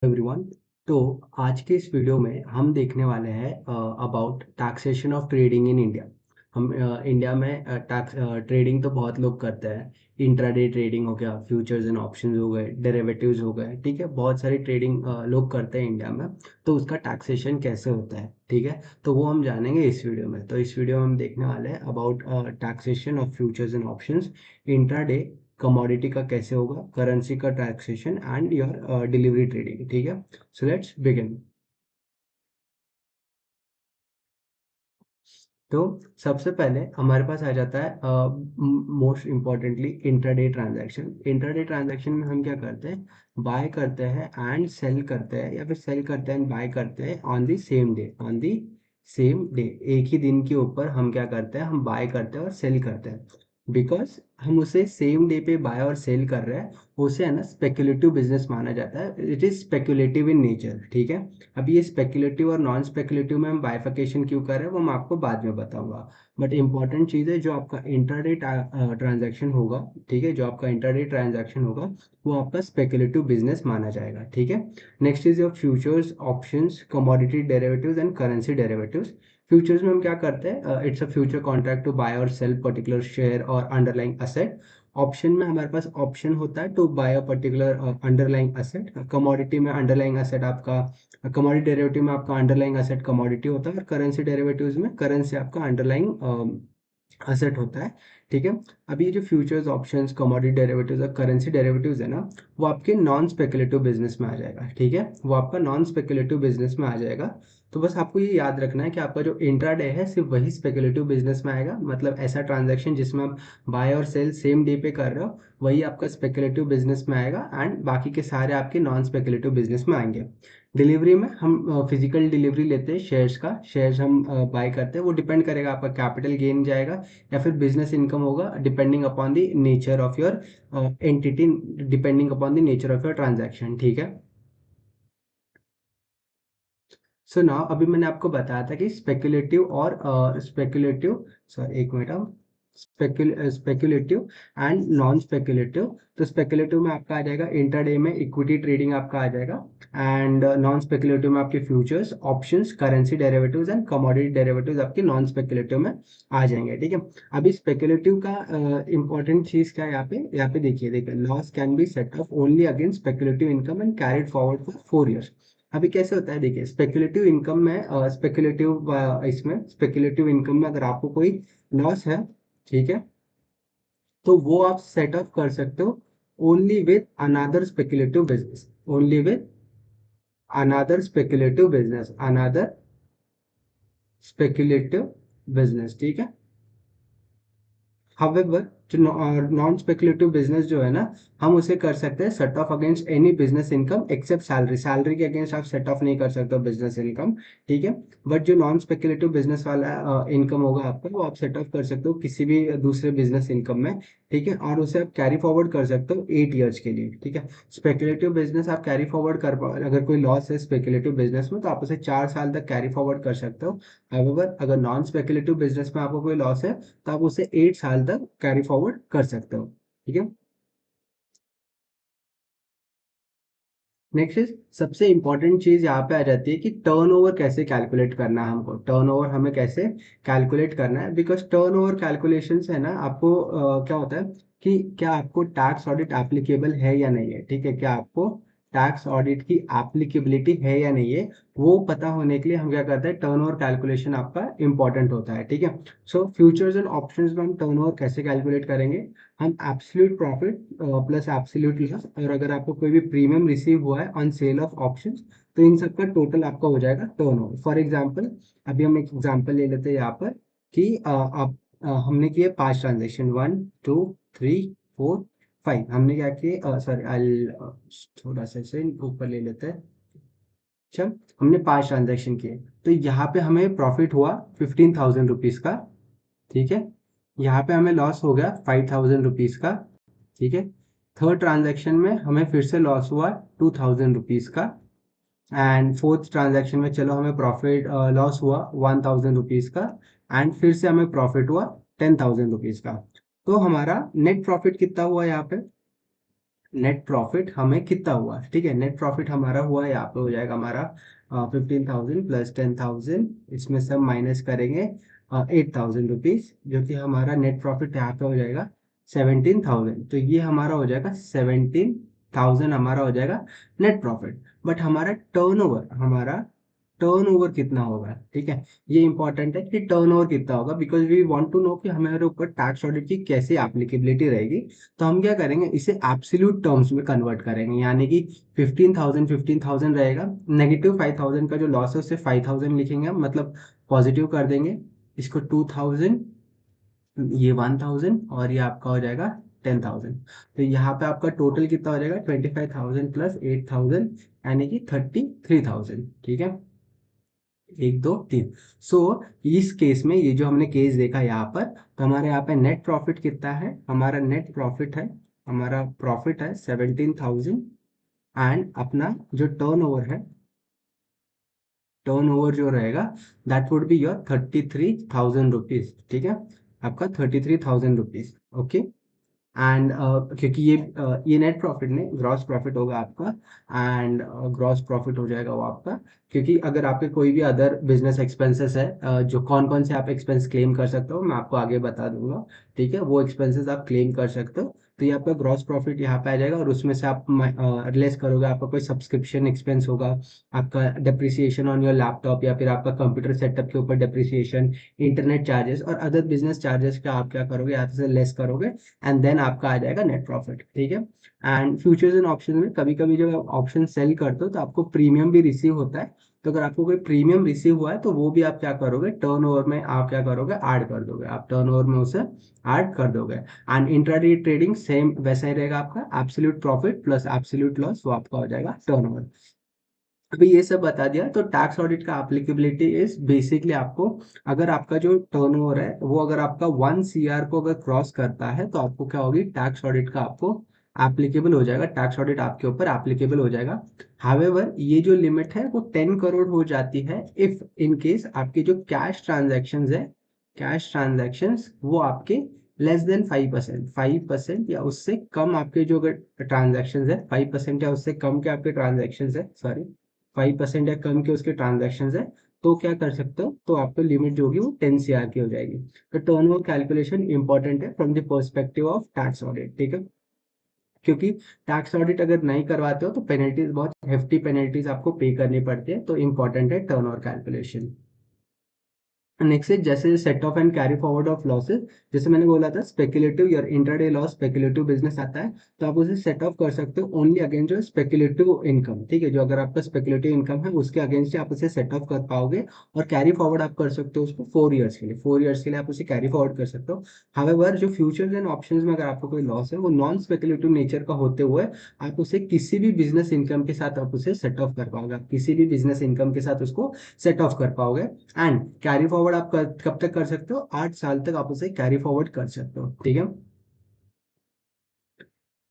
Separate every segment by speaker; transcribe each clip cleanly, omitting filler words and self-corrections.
Speaker 1: Everyone. तो आज के इस वीडियो में हम देखने वाले हैं about taxation of trading in India. हम इंडिया में टैक्स ट्रेडिंग तो बहुत लोग करते हैं। इंट्राडे ट्रेडिंग हो गया, फ्यूचर्स एंड ऑप्शंस हो गए, डेरिवेटिव्स हो गए, ठीक है। बहुत सारी ट्रेडिंग लोग करते हैं इंडिया में। तो उसका टैक्सेशन कैसे होता है, ठीक है, तो वो हम जानेंगे इस वीडियो में। तो इस वीडियो में हम देखने वाले हैं about taxation of futures and options, intraday, commodity का कैसे होगा, करेंसी का taxation and your delivery trading, ठीक है। So let's begin. तो सबसे पहले हमारे पास आ जाता है most importantly intraday transaction. Intraday transaction में हम क्या करते हैं, बाय करते हैं एंड सेल करते हैं, या फिर सेल करते हैं एंड बाय करते हैं on the same day. On the same day, एक ही दिन के ऊपर हम क्या करते हैं, हम बाय करते हैं और सेल करते हैं। बिकॉज हम उसे सेम डे पे बाय और सेल कर रहे हैं, उसे है ना स्पेकुलेटिव बिजनेस माना जाता है। It is speculative in nature, ठीक है। अब ये स्पेकुलेटिव और नॉन स्पेकुलेटिव में हम बाइफिकेशन क्यों कर रहे हैं वो मैं आपको बाद में बताऊंगा। बट इंपॉर्टेंट चीज़ है, जो आपका इंट्राडे ट्रांजैक्शन होगा, ठीक है, जो आपका इंट्राडे ट्रांजैक्शन होगा वो आपका स्पेकुलेटिव बिजनेस माना जाएगा, ठीक है। Next is your futures, options, commodity derivatives and currency derivatives. Futures में हम क्या करते हैं, it's a future contract to buy और सेल पर्टिकुलर शेयर और अंडरलाइंग असेट। ऑप्शन में हमारे पास ऑप्शन होता है to buy a particular underlying asset. Commodity में अंडरलाइंग असेट आपका, कमोडिटी डेरिवेटिव में आपका अंडरलाइंग असेट कमोडिटी होता है, और करेंसी डेरिवेटिव्स में करेंसी आपका अंडरलाइंग असेट होता है, ठीक है। अब ये जो फ्यूचर्स, ऑप्शंस, कमोडिटी डेरिवेटिव्स और करेंसी डेरिवेटिव्स है ना, वो आपके नॉन स्पेकुलेटिव बिजनेस में आ जाएगा, ठीक है। वो आपका नॉन स्पेकुलेटिव बिजनेस में आ जाएगा। तो बस आपको ये याद रखना है कि आपका जो इंट्राडे है सिर्फ वही स्पेकुलेटिव बिजनेस में आएगा। मतलब ऐसा ट्रांजैक्शन जिसमें आप बाय और सेल सेम डे पे कर रहे हो, वही आपका स्पेकुलेटिव बिजनेस में आएगा, एंड बाकी के सारे आपके नॉन स्पेकुलेटिव बिजनेस में आएंगे। डिलीवरी में हम फिजिकल डिलीवरी लेते हैं शेयर्स का, शेयर्स हम बाय करते हैं। वो डिपेंड करेगा, आपका कैपिटल गेन जाएगा या फिर बिजनेस इनकम होगा, depending upon the nature of your entity, depending upon the nature of your transaction, ठीक है। सो नाउ अभी मैंने आपको बताया था कि स्पेकुलेटिव और स्पेकुलेटिव, सॉरी एक minute, speculative and non speculative. तो स्पेकुलेटिव में आपका आ जाएगा इंट्राडे में इक्विटी ट्रेडिंग आपका आ जाएगा, एंड नॉन स्पेकुलेटिव में आपके futures, options, currency derivatives and commodity derivatives आपके नॉन स्पेकुलेटिव में आ जाएंगे, ठीक है। अभी स्पेकुलेटिव का इंपॉर्टेंट चीज क्या है, यहाँ पे देखिए, loss can be set of only against speculative income and carried forward for 4 years। अभी कैसे होता है, देखिए, स्पेकुलेटिव इनकम में, इसमें स्पेकुलेटिव इनकम में अगर आपको कोई लॉस है, ठीक है, तो वो आप सेट अप कर सकते हो only with another speculative business, only with another speculative business, another speculative business, ठीक है। हाउएवर जो नॉन स्पेकुलेटिव बिजनेस जो है ना, हम उसे कर सकते हैं set off against any business income except salary. Salary के अगेंस्ट आप सेट ऑफ नहीं कर सकते हो बिजनेस इनकम, ठीक है। बट जो नॉन स्पेकुलेटिव बिजनेस वाला इनकम होगा आपका, वो आप सेट ऑफ कर सकते हो किसी भी दूसरे बिजनेस इनकम में, ठीक है। और उसे आप कैरी फॉरवर्ड कर सकते हो 8 years के लिए, ठीक है। स्पेकुलेटिव बिजनेस आप कैरी फॉरवर्ड कर अगर कोई लॉस है स्पेकुलेटिव बिजनेस में, तो आप उसे 4 साल तक कैरी फॉरवर्ड कर सकते हो। हाउएवर अगर नॉन स्पेकुलेटिव बिजनेस में आपको कोई लॉस है, तो आप उसे 8 साल तक कैरी फॉरवर्ड कर सकते हो, ठीक है। नेक्स्ट इज सबसे इंपॉर्टेंट चीज यहाँ पे आ जाती है कि टर्नओवर कैसे कैलकुलेट करना है हमको, टर्नओवर हमें कैसे कैलकुलेट करना है। बिकॉज टर्नओवर कैलकुलेशन है ना, आपको क्या होता है कि क्या आपको टैक्स ऑडिट एप्लीकेबल है या नहीं है, ठीक है। क्या आपको टैक्स ऑडिट की एप्लीकेबिलिटी है या नहीं है, वो पता होने के लिए हम क्या करते हैं, टर्नओवर कैलकुलेशन आपका इंपॉर्टेंट होता है, ठीक है। सो फ्यूचर्स एंड ऑप्शंस में हम टर्नओवर कैसे कैलकुलेट करेंगे, हम absolute profit plus absolute loss, और अगर आपको कोई भी प्रीमियम रिसीव हुआ है ऑन सेल ऑफ ऑप्शंस, तो इन सब का टोटल आपका हो जाएगा टर्नओवर। फॉर एग्जांपल, अभी हम एक एग्जांपल ले लेते हैं यहाँ पर कि हमने किए 5 ट्रांजेक्शन, 1 2 3 4 5, हमने क्या किए, सॉरी आई थोड़ा सा इसे ऊपर ले लेते हैं। अच्छा, हमने 5 ट्रांजेक्शन किए, तो यहाँ पे हमें प्रॉफिट हुआ 15,000 रुपीज का, ठीक है। यहाँ पे हमें लॉस हो गया 5,000 रुपीज का, ठीक है। थर्ड ट्रांजैक्शन में हमें फिर से लॉस हुआ 2,000 रुपीज का, एंड फोर्थ ट्रांजैक्शन में चलो हमें प्रॉफिट लॉस हुआ 1,000 रुपीज का, एंड फिर से हमें प्रॉफिट हुआ 10,000 रुपीज का। तो हमारा नेट प्रॉफिट कितना हुआ यहाँ पे, नेट प्रॉफिट हमें कितना हुआ, ठीक है। नेट प्रॉफिट हमारा हुआ, यहाँ पे हो जाएगा हमारा 15,000 प्लस 10,000, इसमें सब माइनस करेंगे 8,000 रुपीज, जो कि हमारा नेट प्रॉफिट यहाँ पे हो जाएगा 17,000। तो ये हमारा हो जाएगा 17,000 हमारा हो जाएगा नेट प्रॉफिट। बट हमारा टर्नओवर कितना होगा, ठीक है। ये इंपॉर्टेंट है कि टर्नओवर कितना होगा, because we want to know कि हमारे ऊपर टैक्स ऑडिट की कैसे एप्लीकेबिलिटी रहेगी। तो हम क्या करेंगे, इसे एब्सोल्यूट टर्म्स में कन्वर्ट करेंगे, यानी कि 15,000 रहेगा, नेगेटिव 5,000 का जो लॉस है उससे 5,000 लिखेंगे हम, मतलब पॉजिटिव कर देंगे इसको 2,000, ये 1,000, और ये आपका हो जाएगा 10,000। तो यहाँ पे आपका टोटल कितना हो जाएगा, 25,000 प्लस 8,000, यानी कि 33,000, ठीक है। एक दो तीन। सो इस केस में ये जो हमने केस देखा यहाँ पर, तो हमारे यहाँ पे नेट प्रॉफिट कितना है, हमारा प्रॉफिट है 17,000, एंड अपना जो टर्नओवर जो रहेगा, that would be your 33,000 rupees, ठीक है। आपका 33,000 रुपीज, ओके। एंड क्योंकि ये नेट प्रॉफिट नहीं, ग्रॉस प्रॉफिट होगा आपका। एंड ग्रॉस प्रॉफिट हो जाएगा वो आपका, क्योंकि अगर आपके कोई भी अदर बिजनेस एक्सपेंसेस है, जो कौन कौन से आप एक्सपेंस क्लेम कर सकते हो मैं आपको आगे बता दूंगा, ठीक है। वो एक्सपेंसेस आप क्लेम कर सकते हो। तो ये आपका ग्रॉस प्रॉफिट यहाँ पे आ जाएगा, और उसमें से आप लेस करोगे, आपका कोई सब्सक्रिप्शन एक्सपेंस होगा, आपका डेप्रिसिएशन ऑन योर लैपटॉप, या फिर आपका कंप्यूटर सेटअप के ऊपर डेप्रिसिएशन, इंटरनेट चार्जेस और अदर बिजनेस चार्जेस का आप क्या करोगे, यहाँ से लेस करोगे, एंड देन आपका आ जाएगा नेट प्रॉफिट, ठीक है। एंड फ्यूचर्स एंड ऑप्शन में कभी कभी जब आप ऑप्शन सेल करते हो तो आपको प्रीमियम भी रिसीव होता है। तो अगर आपको कोई प्रीमियम रिसीव हुआ है तो वो भी आप क्या करोगे, टर्नओवर में आप क्या करोगे, ऐड कर दोगे, आप टर्नओवर में उसे ऐड कर दोगे। एंड इंट्राडे ट्रेडिंग सेम वैसा ही रहेगा, आपका absolute profit plus absolute loss, वो आपका हो जाएगा टर्नओवर। अभी ये सब बता दिया, तो टैक्स ऑडिट का एप्लीकेबिलिटी इज बेसिकली आपको, अगर आपका जो टर्नओवर है वो अगर आपका 1 CR को अगर क्रॉस करता है तो आपको क्या होगी, टैक्स ऑडिट का आपको एप्लीकेबल हो जाएगा, टैक्स ऑडिट आपके ऊपर एप्लीकेबल हो जाएगा। हावेवर ये जो लिमिट है वो 10 करोड़ हो जाती है इफ इन केस आपके जो कैश ट्रांजेक्शंस वो आपके लेस देन 5%, या उससे कम आपके जो अगर ट्रांजेक्शन है, 5% या उससे कम के आपके ट्रांजेक्शन है, सॉरी 5% या कम के उसके ट्रांजेक्शन है, तो क्या कर सकते हो, तो आपको लिमिट जो होगी वो 10 CR की हो जाएगी। तो टर्नओवर कैलकुलेशन इंपॉर्टेंट है from the perspective of tax audit, ठीक है। क्योंकि टैक्स ऑडिट अगर नहीं करवाते हो तो पेनल्टीज, बहुत हेफ्टी पेनल्टीज आपको पे करनी पड़ती है, तो इंपॉर्टेंट है टर्नओवर कैलकुलेशन। नेक्स्ट इज जैसे set of and carry forward of losses, जैसे मैंने बोला था स्पेकुलेटिव या इंट्राडे लॉस, स्पेकुलेटिव बिजनेस आता है, तो आप उसे सेट ऑफ कर सकते हो ओनली अगेंस्ट जो स्पेकुलेटिव इनकम, ठीक है। जो अगर आपका स्पेकुलेटिव इनकम है उसके अगेंस्ट आप उसे सेट ऑफ कर पाओगे, और कैरी फॉरवर्ड आप कर सकते हो उसको 4 ईयर्स के लिए, 4 ईयर्स के लिए आप उसे कैरी फॉरवर्ड कर सकते हो। हावेवर जो फ्यूचर्स एंड ऑप्शंस में अगर आपको कोई लॉस है वो नॉन स्पेकुलेटिव नेचर का होते हुए आप उसे किसी भी बिजनेस इनकम के साथ आप उसे सेट ऑफ कर पाओगे, आप किसी भी बिजनेस इनकम के साथ उसको सेट ऑफ कर पाओगे। एंड कैरी फॉरवर्ड आप कब तक कर सकते हो, 8 साल तक आप उसे कैरी फॉरवर्ड कर सकते हो, ठीक है।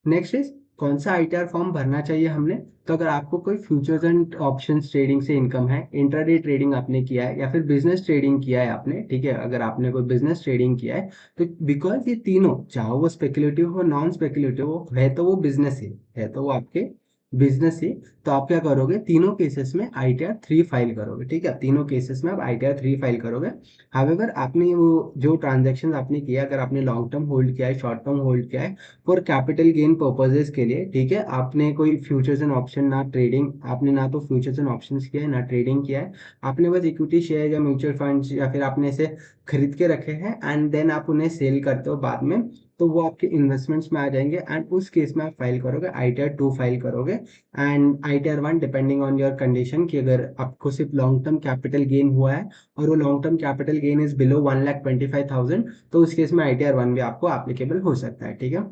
Speaker 1: नेक्स्ट इज कौन सा ITR फॉर्म भरना चाहिए हमने, तो अगर आपको कोई फ्यूचर्स एंड ऑप्शंस ट्रेडिंग से इनकम है, इंट्राडे ट्रेडिंग आपने किया है, या फिर बिजनेस ट्रेडिंग किया है आपने, ठीक है, अगर आपने कोई बिजनेस ट्रेडिंग किया है, तो बिकॉज ये तीनों, चाहे वो स्पेकुलेटिव हो नॉन स्पेकुलेटिव हो, है तो वो बिजनेस ही है, तो वो आपके बिजनेस ही। तो आप क्या करोगे, तीनों केसेस में ITR 3 फाइल करोगे, ठीक है, तीनों केसेस में आप ITR 3 फाइल करोगे। हावेवर आपने वो जो ट्रांजेक्शन आपने किया, अगर आपने लॉन्ग टर्म होल्ड किया है, शॉर्ट टर्म होल्ड किया है फॉर कैपिटल गेन पर्पजेस के लिए, ठीक है, आपने कोई फ्यूचर्स एंड ऑप्शन ना ट्रेडिंग, आपने ना तो फ्यूचर्स एंड ऑप्शंस किया है ना ट्रेडिंग किया है, आपने बस इक्विटी शेयर या म्यूचुअल फंड्स या फिर आपने इसे खरीद के रखे हैं एंड देन आप उन्हें सेल करते हो बाद में, तो वो आपके इन्वेस्टमेंट्स में आ जाएंगे, एंड उस केस में आप फाइल करोगे ITR 2 फाइल करोगे। And ITR 1 depending on your condition, कि अगर आपको सिर्फ लॉन्ग टर्म कैपिटल गेन हुआ है और वो long term capital gain is below 1,25,000, तो उस केस में ITR 1 भी आपको एप्लीकेबल हो सकता है, ठीक है।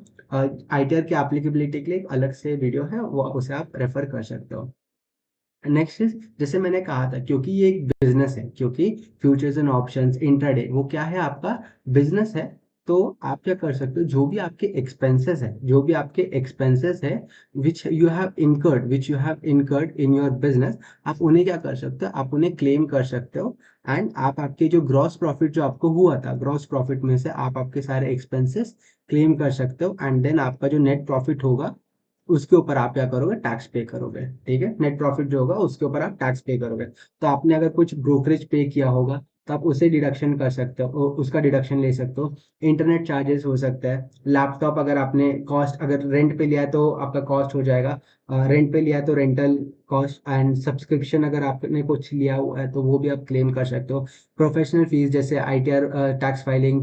Speaker 1: ITR की एप्लीकेबिलिटी के लिए एक अलग से वीडियो है, वो उसे आप रेफर कर सकते हो। नेक्स्ट इज जैसे मैंने कहा था, क्योंकि ये एक बिजनेस है, क्योंकि फ्यूचर्स एंड ऑप्शंस इंट्राडे वो क्या है, आपका बिजनेस है, तो आप क्या कर सकते हो, जो भी आपके एक्सपेंसेस है which you have incurred in your business, आप उन्हें क्या कर सकते हो, आप उन्हें क्लेम कर सकते हो। एंड आप आपके जो ग्रॉस प्रॉफिट जो आपको हुआ था, ग्रॉस प्रॉफिट में से आप आपके सारे एक्सपेंसेस क्लेम कर सकते हो, एंड देन आपका जो नेट प्रॉफिट होगा उसके ऊपर आप क्या करोगे, टैक्स पे करोगे। ठीक है, नेट प्रॉफिट जो होगा उसके ऊपर आप टैक्स पे करोगे। तो आपने अगर कुछ ब्रोकरेज पे किया होगा तो आप उसे डिडक्शन कर सकते हो, उसका डिडक्शन ले सकते हो। इंटरनेट चार्जेस हो सकता है, लैपटॉप अगर आपने कॉस्ट अगर रेंट पे लिया है तो आपका कॉस्ट हो जाएगा, रेंट पे लिया है तो रेंटल कॉस्ट, एंड सब्सक्रिप्शन अगर आपने कुछ लिया हुआ है तो वो भी आप क्लेम कर सकते हो। प्रोफेशनल फीस जैसे आईटीआर टैक्स फाइलिंग,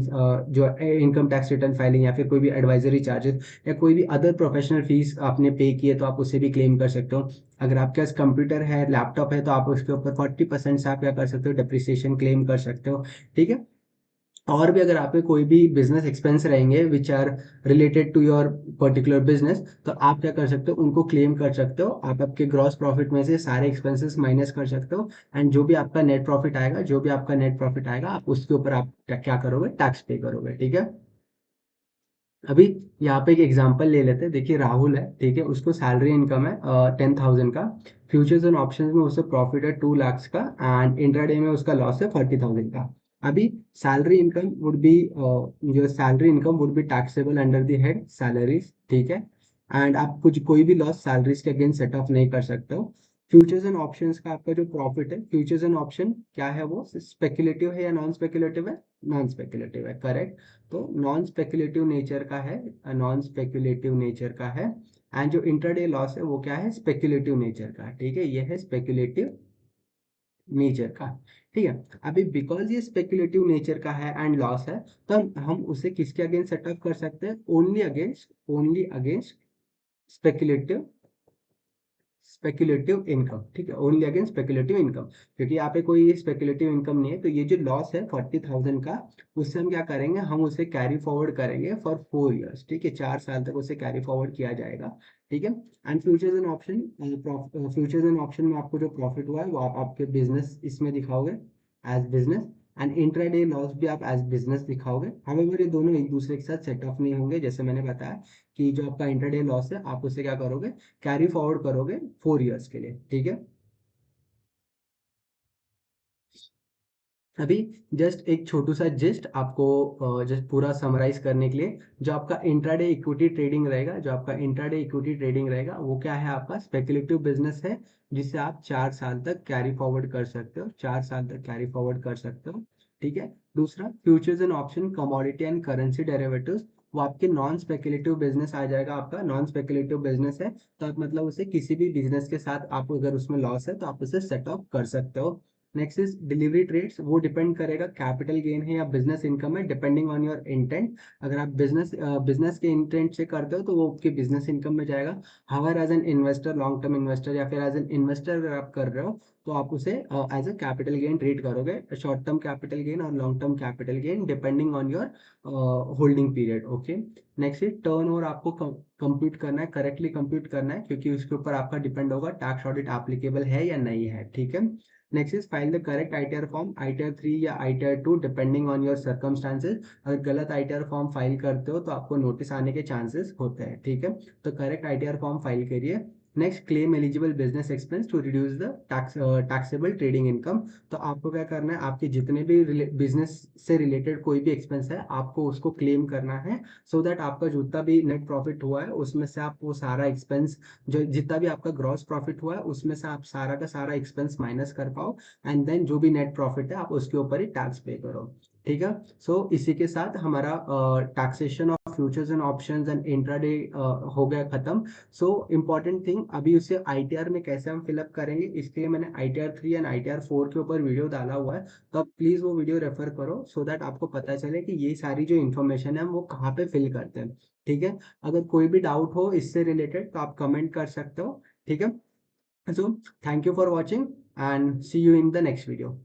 Speaker 1: जो इनकम टैक्स रिटर्न फाइलिंग, या फिर कोई भी एडवाइजरी चार्जेस या कोई भी अदर प्रोफेशनल फीस आपने पे किए तो आप उसे भी क्लेम कर सकते हो। अगर आपके पास कंप्यूटर है, लैपटॉप है, तो आप उसके ऊपर 40% से आप क्या कर सकते हो, डिप्रिसिएशन क्लेम कर सकते हो। ठीक है, और भी अगर आपके कोई भी बिजनेस एक्सपेंस रहेंगे which are related to your particular business, तो आप क्या कर सकते हो, उनको क्लेम कर सकते हो। आप आपके ग्रॉस प्रॉफिट में से सारे एक्सपेंसेस माइनस कर सकते हो, एंड जो भी आपका नेट प्रॉफिट आएगा, जो भी आपका नेट प्रॉफिट आएगा, आप उसके ऊपर आप क्या करोगे, टैक्स पे करोगे। ठीक है, अभी यहाँ पे एक एग्जांपल ले लेते हैं। देखिए राहुल है, ठीक है, उसको सैलरी इनकम है 10,000 का। फ्यूचर्स एंड ऑप्शंस में उससे प्रॉफिट है 2 lakhs का, एंड इंट्राडे में उसका लॉस है 40,000 का। अभी सैलरी इनकम वुड बी, जो salary income would be taxable under the head salaries. ठीक है, एंड आप कुछ कोई भी लॉस सैलरीज के अगेंस्ट सेट ऑफ नहीं कर सकते हो। फ्यूचर्स एंड ऑप्शंस का आपका जो प्रॉफिट है, फ्यूचर्स एंड ऑप्शन क्या है, वो स्पेकुलेटिव है या नॉन स्पेकुलेटिव है, नॉन स्पेकुलेटिव है, करेक्ट। तो नॉन स्पेकुलेटिव नेचर का है, नॉन स्पेकुलेटिव नेचर का है। एंड जो इंटरडे लॉस है वो क्या है, स्पेकुलेटिव नेचर का। ठीक है, ये है स्पेकुलेटिव नेचर का। ठीक है, अभी बिकॉज ये स्पेकुलेटिव नेचर का है एंड लॉस है, तो हम उसे किसके अगेंस्ट सेटअप कर सकते हैं, only against speculative speculative income. ठीक है, ओनली अगेंस्ट स्पेकुलेटिव इनकम, क्योंकि यहाँ पे कोई स्पेकुलेटिव इनकम नहीं है। तो ये जो लॉस है 40,000 का, उससे हम क्या करेंगे, हम उसे कैरी फॉरवर्ड करेंगे फॉर 4 years। ठीक है, 4 साल तक उसे कैरी फॉरवर्ड किया जाएगा। ठीक है, एंड फ्यूचर्स एंड ऑप्शन में आपको जो प्रॉफिट हुआ है वो आप आपके बिजनेस इसमें दिखाओगे as business, and intraday loss भी आप एज बिजनेस दिखाओगे। हाउएवर ये दोनों एक दूसरे के साथ सेट ऑफ नहीं होंगे, जैसे मैंने बताया कि जो आपका इंट्राडे लॉस है आप उसे क्या करोगे, कैरी फॉरवर्ड करोगे 4 years के लिए। ठीक है, अभी जस्ट एक छोटू सा जिस्ट आपको जस्ट पूरा समराइज करने के लिए, जो आपका इंट्राडे इक्विटी ट्रेडिंग रहेगा, जो आपका इंट्राडे इक्विटी ट्रेडिंग रहेगा वो क्या है, आपका स्पेकुलेटिव बिजनेस है, जिसे आप 4 साल तक कैरी फॉरवर्ड कर सकते हो, 4 साल तक कैरी फॉरवर्ड कर सकते हो। ठीक है, दूसरा futures and option commodity and currency derivatives, वो आपके नॉन स्पेकुलेटिव बिजनेस आ जाएगा। आपका नॉन स्पेकुलेटिव बिजनेस है, तो आप मतलब उसे किसी भी बिजनेस के साथ आप अगर उसमें लॉस है तो आप उसे सेट ऑफ कर सकते हो। नेक्स्ट इज डिलीवरी ट्रेड्स, वो डिपेंड करेगा कैपिटल गेन है या बिजनेस इनकम है, डिपेंडिंग ऑन योर इंटेंट। अगर आप बिजनेस के इंटेंट से करते हो तो वो आपके बिजनेस इनकम में जाएगा। However as an investor, long term investor या फिर एज एन इन्वेस्टर अगर आप कर रहे हो तो आप उसे as a capital gain treat करोगे, शॉर्ट टर्म कैपिटल गेन और long term capital gain depending on your holding period. Okay, next is turn over, आपको कंप्यूट करना है, करेक्टली कंप्यूट करना है, क्योंकि उसके ऊपर आपका डिपेंड होगा टैक्स ऑडिट एप्लीकेबल है या नहीं है। ठीक है, next is file the correct ITR form, ITR 3 या ITR 2 depending on your circumstances. अगर गलत आईटीआर फॉर्म फाइल करते हो तो आपको नोटिस आने के चांसेस होते हैं। ठीक है, तो करेक्ट आईटीआर फॉर्म फाइल करिए। Next, claim eligible business expense to reduce the taxable trading income. तो आपको क्या करना है, आपके जितने भी बिजनेस से रिलेटेड कोई भी एक्सपेंस है आपको उसको क्लेम करना है, सो दैट आपका जितना भी नेट प्रॉफिट हुआ है उसमें से आप वो सारा एक्सपेंस, जो जितना भी आपका ग्रॉस प्रॉफिट हुआ है उसमें से आप सारा का सारा एक्सपेंस माइनस कर पाओ, एंड देन जो भी नेट प्रॉफिट है आप उसके ऊपर ही टैक्स पे करो। ठीक है, सो इसी के साथ हमारा taxation of futures and options and intraday हो गया खत्म। सो इम्पॉर्टेंट थिंग, अभी उसे आईटीआर में कैसे हम फिलअप करेंगे, इसके लिए मैंने आईटीआर 3 एंड आईटीआर 4 के ऊपर वीडियो डाला हुआ है, तो आप प्लीज वो वीडियो रेफर करो, सो दैट आपको पता चले कि ये सारी जो इन्फॉर्मेशन है हम वो कहाँ पे फिल करते हैं। ठीक है, अगर कोई भी डाउट हो इससे रिलेटेड तो आप कमेंट कर सकते हो। ठीक है, so thank you for watching and see you in the next video.